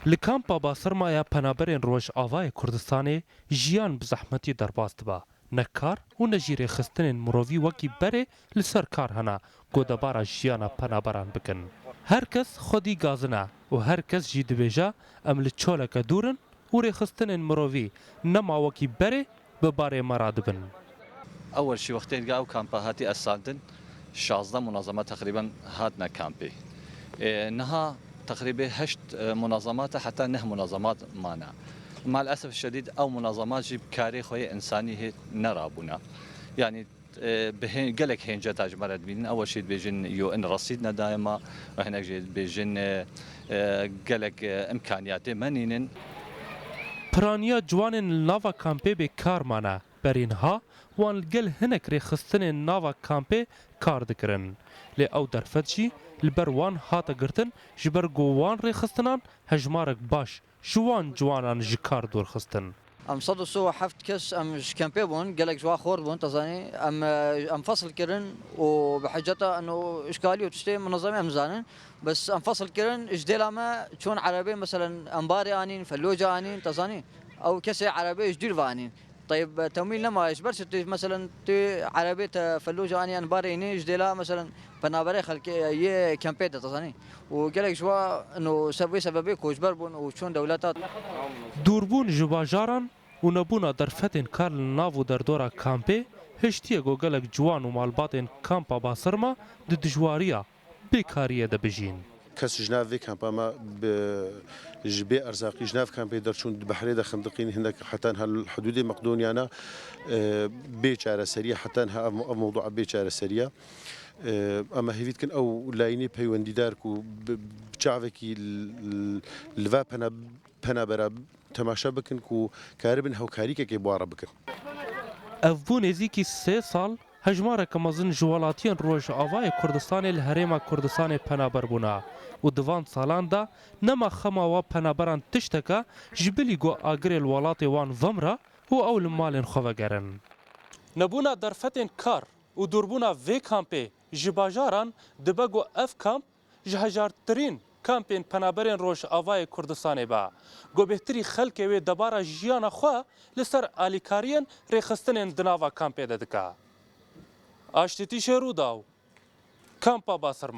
Li kampa Basirmaya penaberên Rojavayê Kurdistanê jiyan bi zehmetî derbas dibe. Ne kar û ne jî rêxistinên mirovî wekî berê li ser kar hene ku debara jiyana penaberan bikin. Her kes xwedî gazin e û her kes jî dibêje em li çoleke dûrin û rêxistinên mirovî nema wekî berê bi barê me re dibin. أول شيء وقت تلقاه كامبا هاتي أساندن 16 منظمة تقريبا هاتنا كامبي إنها تقريبا 8 منظمات حتى 9 منظمات معنا مع الأسف الشديد أو منظمات جيب كاري خوي إنساني هي نرابنا يعني بهين قالك هين جات أجمرت بين أول شيء بيجن يو إن رصيدنا دائما وهناك جيت بيجن قالك إمكانياتي منين Piraniya ciwanên li nava kampê bê kar mane. Berînha wan li gel hinek rêxistinên nava kampê kar dikirin. Lê ew derfet jî li ber wan hate girtin ji ber ku wan rêxistinan hejmarek baş ji wan ciwanan ji kar dûrxistin. ام صدوا سوا حفت كس ام كامبي بون قالك جوا خور بون تزاني ام فصل كرن وبحجتها انه اشكالي وتشتي منظمه ام زانن بس ام فصل كرن اجديلا ما تكون عربي مثلا انباري انين فلوجه انين تزاني او كسي عربي اجدير فانين طيب تمويل لما اجبرش مثلا تي عربيه فلوجه اني انباري اني اجديلا مثلا بنابري خلك ي كامبي تزاني وقالك جوا انه سببي كوجبر بون وشون دولتات Dûrbûn ji bajaran û nebûna derfetên kar li nav û derdora kampê hiştiye ku gelek ciwan û malbatên kampa Basirma di dijwariya bêkariyê de bijîn. کەس ژناو vê kampa me ji bê erzaqî ji nav kampê derçûn di behrê de xindiqîn hinek hetan hel hudûdê Meqdonyana bê çareseriya hetan ev mewdu'a bê çareseriya em hêvî dikin ew layînê peywendîdar ku çavekî li va penabera temaşa bikin ku karibin hewkarîkekê bi ware bikin. Ev bû nêzîkî 3 sal hejmareke mezin ji welatiyên Rojavayê Kurdistanê li Herêma Kurdistanê penaber bûne û di van salan de nema xema wa penaberan tişteke ji bilî ku agirê li welatê wan vemre û ew li malên xwe vegerin. Nebûna derfetên kar û dûrbûna vê kampê ji bajaran dibe ku ev kamp ji hejartirîn kampên penaberên Rojavayê Kurdistanê be. Ku bêhtirî xelkê wê debara jiyana xwe li ser alîkariyên rêxistinên di nava kampê de dike. Aştîtî Şêrûdaw, Kampa Basirma.